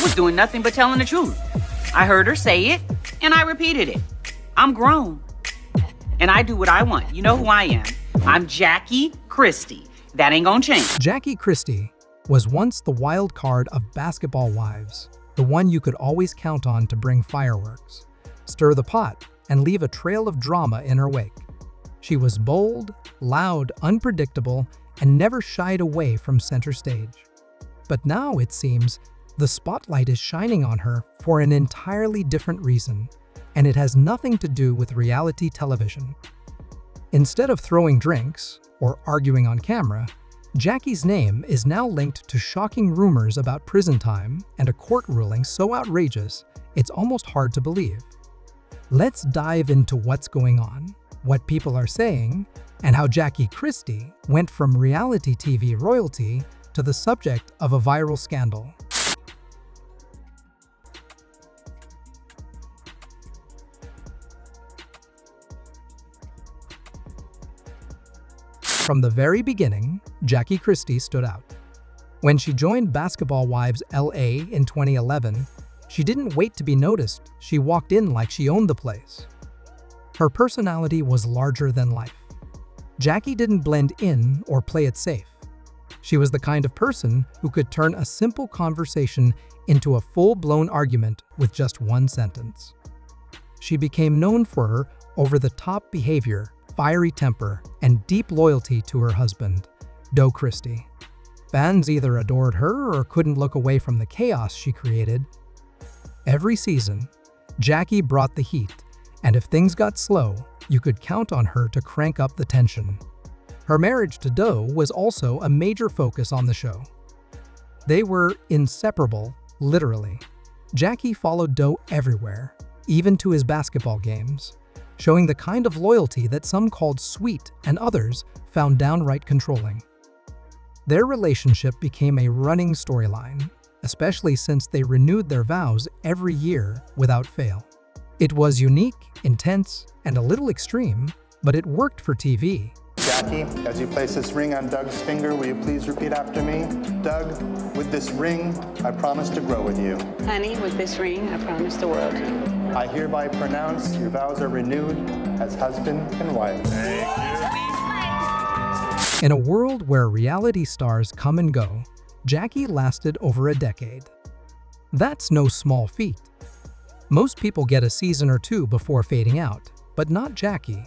was doing nothing but telling the truth. I heard her say it, and I repeated it. I'm grown, and I do what I want. You know who I am. I'm Jackie Christie. That ain't gonna change. Jackie Christie was once the wild card of Basketball Wives, the one you could always count on to bring fireworks, stir the pot, and leave a trail of drama in her wake. She was bold, loud, unpredictable, and never shied away from center stage. But now, it seems, the spotlight is shining on her for an entirely different reason, and it has nothing to do with reality television. Instead of throwing drinks or arguing on camera, Jackie's name is now linked to shocking rumors about prison time and a court ruling so outrageous it's almost hard to believe. Let's dive into what's going on, what people are saying, and how Jackie Christie went from reality TV royalty to the subject of a viral scandal. From the very beginning, Jackie Christie stood out. When she joined Basketball Wives LA in 2011, she didn't wait to be noticed. She walked in like she owned the place. Her personality was larger than life. Jackie didn't blend in or play it safe. She was the kind of person who could turn a simple conversation into a full-blown argument with just one sentence. She became known for her over-the-top behavior, fiery temper, and deep loyalty to her husband, Doe Christie. Fans either adored her or couldn't look away from the chaos she created. Every season, Jackie brought the heat, and if things got slow, you could count on her to crank up the tension. Her marriage to Doe was also a major focus on the show. They were inseparable, literally. Jackie followed Doe everywhere, even to his basketball games, showing the kind of loyalty that some called sweet and others found downright controlling. Their relationship became a running storyline, especially since they renewed their vows every year without fail. It was unique, intense, and a little extreme, but it worked for TV. Jackie, as you place this ring on Doug's finger, will you please repeat after me? Doug, with this ring, I promise to grow with you. Honey, with this ring, I promise the world to you. I hereby pronounce your vows are renewed as husband and wife. In a world where reality stars come and go, Jackie lasted over a decade. That's no small feat. Most people get a season or two before fading out, but not Jackie.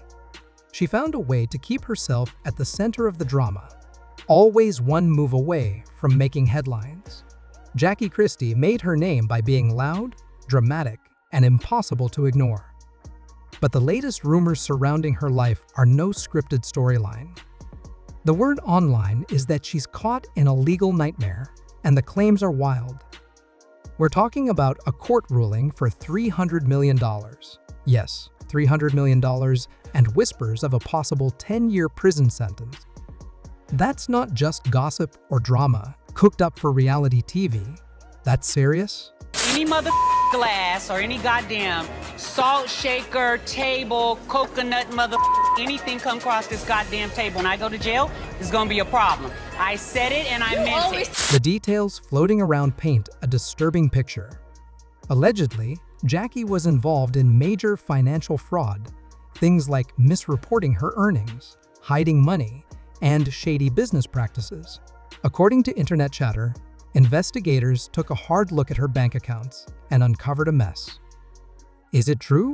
She found a way to keep herself at the center of the drama, always one move away from making headlines. Jackie Christie made her name by being loud, dramatic, and impossible to ignore. But the latest rumors surrounding her life are no scripted storyline. The word online is that she's caught in a legal nightmare, and the claims are wild. We're talking about a court ruling for $300 million. Yes, $300 million, and whispers of a possible 10-year prison sentence. That's not just gossip or drama cooked up for reality TV. That's serious. Any glass or any goddamn salt shaker, table, coconut anything come across this goddamn table and I go to jail, it's gonna be a problem. I said it and I meant it. The details floating around paint a disturbing picture. Allegedly, Jackie was involved in major financial fraud, things like misreporting her earnings, hiding money, and shady business practices. According to internet chatter, investigators took a hard look at her bank accounts and uncovered a mess. Is it true?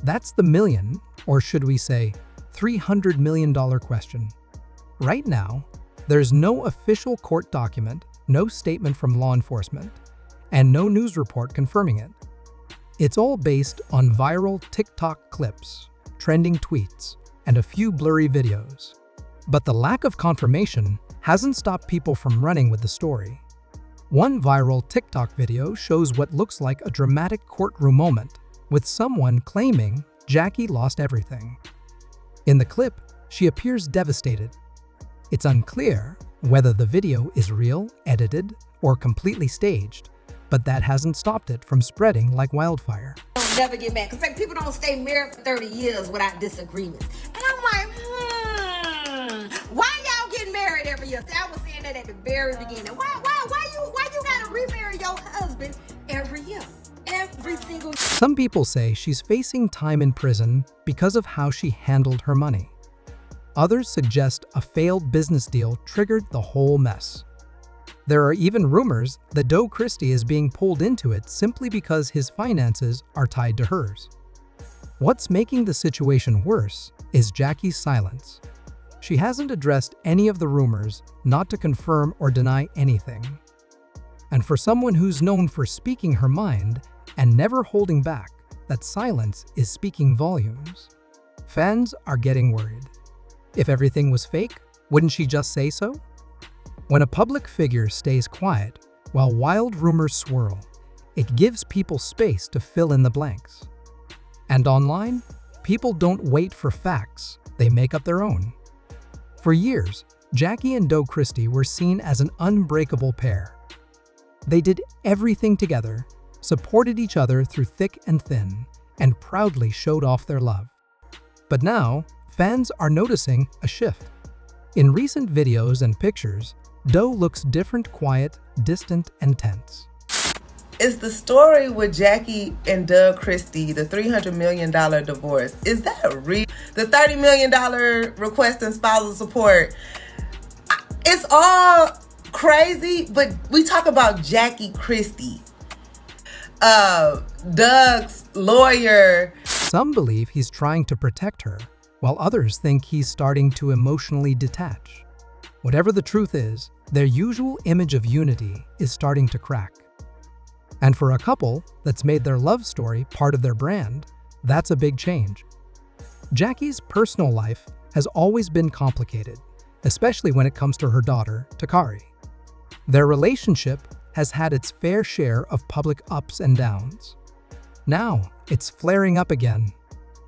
That's the million, or should we say, $300 million question. Right now, there's no official court document, no statement from law enforcement, and no news report confirming it. It's all based on viral TikTok clips, trending tweets, and a few blurry videos. But the lack of confirmation hasn't stopped people from running with the story. One viral TikTok video shows what looks like a dramatic courtroom moment, with someone claiming Jackie lost everything. In the clip, she appears devastated. It's unclear whether the video is real, edited, or completely staged, but that hasn't stopped it from spreading like wildfire. Don't never get mad, because people don't stay married for 30 years without disagreements. And I'm like, why y'all getting married every year? See, I was saying that at the very beginning. Why you gotta remarry your husband? husband every year. Every single year. Some people say she's facing time in prison because of how she handled her money. Others suggest a failed business deal triggered the whole mess. There are even rumors that Christie is being pulled into it simply because his finances are tied to hers. What's making the situation worse is Jackie's silence. She hasn't addressed any of the rumors, not to confirm or deny anything. And for someone who's known for speaking her mind and never holding back, that silence is speaking volumes. Fans are getting worried. If everything was fake, wouldn't she just say so? When a public figure stays quiet while wild rumors swirl, it gives people space to fill in the blanks. And online, people don't wait for facts, they make up their own. For years, Jackie and Christie were seen as an unbreakable pair. They did everything together, supported each other through thick and thin, and proudly showed off their love. But now, fans are noticing a shift. In recent videos and pictures, looks different, quiet, distant, and tense. Is the story with Jackie and Christie, the $300 million divorce, is that real? The $30 million request in spousal support, it's all crazy, but we talk about Jackie Christie, Doug's lawyer. Some believe he's trying to protect her, while others think he's starting to emotionally detach. Whatever the truth is, their usual image of unity is starting to crack. And for a couple that's made their love story part of their brand, that's a big change. Jackie's personal life has always been complicated, especially when it comes to her daughter, Takari. Their relationship has had its fair share of public ups and downs. Now, it's flaring up again.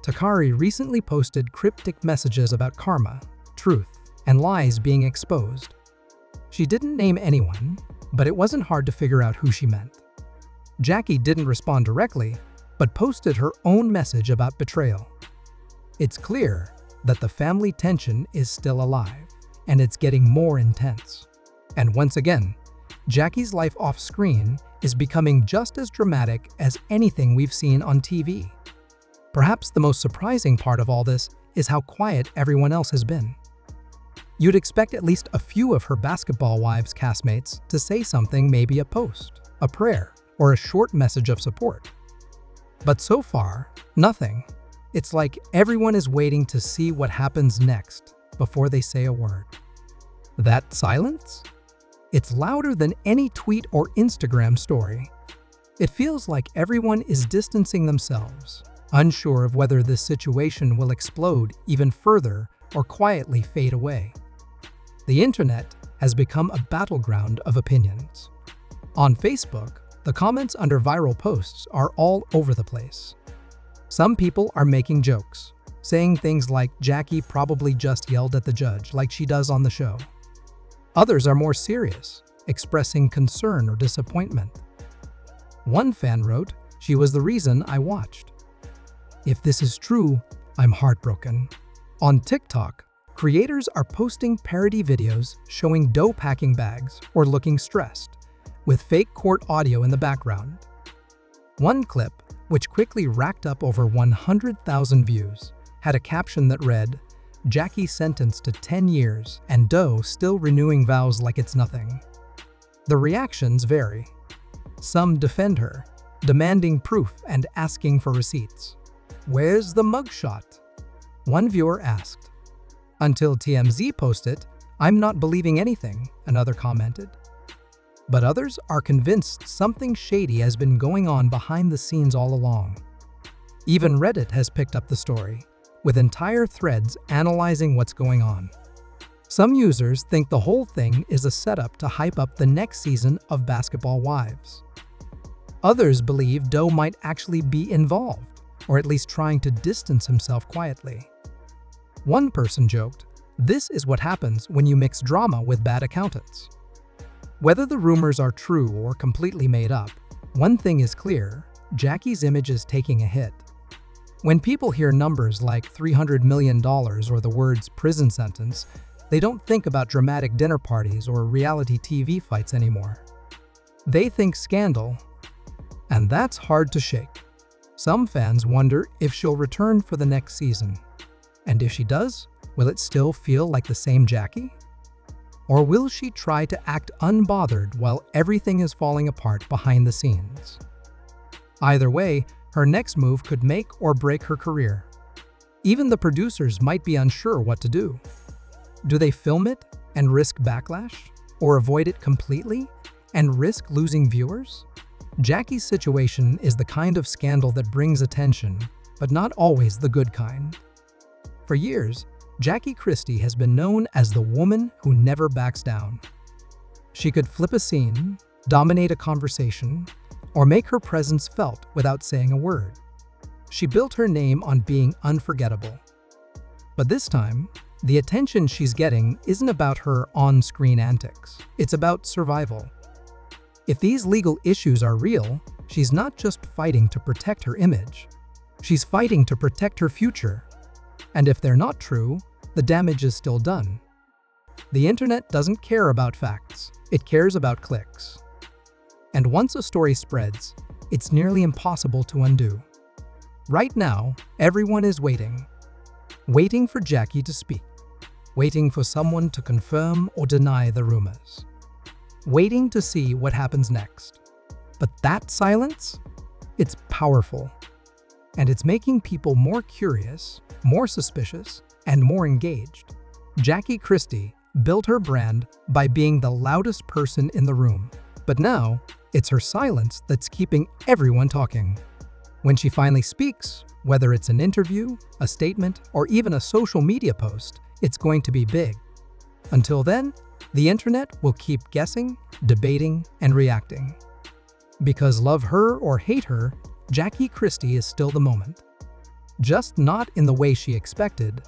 Takari recently posted cryptic messages about karma, truth, and lies being exposed. She didn't name anyone, but it wasn't hard to figure out who she meant. Jackie didn't respond directly, but posted her own message about betrayal. It's clear that the family tension is still alive, and it's getting more intense. And once again, Jackie's life off-screen is becoming just as dramatic as anything we've seen on TV. Perhaps the most surprising part of all this is how quiet everyone else has been. You'd expect at least a few of her Basketball Wives castmates to say something, maybe a post, a prayer, or a short message of support. But so far, nothing. It's like everyone is waiting to see what happens next before they say a word. That silence? It's louder than any tweet or Instagram story. It feels like everyone is distancing themselves, unsure of whether this situation will explode even further or quietly fade away. The internet has become a battleground of opinions. On Facebook, the comments under viral posts are all over the place. Some people are making jokes, saying things like Jackie probably just yelled at the judge like she does on the show. Others are more serious, expressing concern or disappointment. One fan wrote, "She was the reason I watched." If this is true, I'm heartbroken. On TikTok, creators are posting parody videos showing packing bags or looking stressed, with fake court audio in the background. One clip, which quickly racked up over 100,000 views, had a caption that read, "Jackie sentenced to 10 years and still renewing vows like it's nothing." The reactions vary. Some defend her, demanding proof and asking for receipts. "Where's the mugshot?" One viewer asked. "Until TMZ posted, I'm not believing anything," another commented. But others are convinced something shady has been going on behind the scenes all along. Even Reddit has picked up the story, with entire threads analyzing what's going on. Some users think the whole thing is a setup to hype up the next season of Basketball Wives. Others believe might actually be involved, or at least trying to distance himself quietly. One person joked, "This is what happens when you mix drama with bad accountants." Whether the rumors are true or completely made up, one thing is clear: Jackie's image is taking a hit. When people hear numbers like $300 million or the words prison sentence, they don't think about dramatic dinner parties or reality TV fights anymore. They think scandal, And that's hard to shake. Some fans wonder if she'll return for the next season. And if she does, will it still feel like the same Jackie? Or will she try to act unbothered while everything is falling apart behind the scenes? Either way, her next move could make or break her career. Even the producers might be unsure what to do. Do they film it and risk backlash? Or avoid it completely and risk losing viewers? Jackie's situation is the kind of scandal that brings attention, but not always the good kind. For years, Jackie Christie has been known as the woman who never backs down. She could flip a scene, dominate a conversation, or make her presence felt without saying a word. She built her name on being unforgettable. But this time, the attention she's getting isn't about her on-screen antics. It's about survival. If these legal issues are real, she's not just fighting to protect her image. She's fighting to protect her future. And if they're not true, the damage is still done. The internet doesn't care about facts. It cares about clicks. And once a story spreads, it's nearly impossible to undo. Right now, everyone is waiting. Waiting for Jackie to speak. Waiting for someone to confirm or deny the rumors. Waiting to see what happens next. But that silence? It's powerful. And it's making people more curious, more suspicious, and more engaged. Jackie Christie built her brand by being the loudest person in the room. But now, it's her silence that's keeping everyone talking. When she finally speaks, whether it's an interview, a statement, or even a social media post, it's going to be big. Until then, the internet will keep guessing, debating, and reacting. Because love her or hate her, Jackie Christie is still the moment. Just not in the way she expected,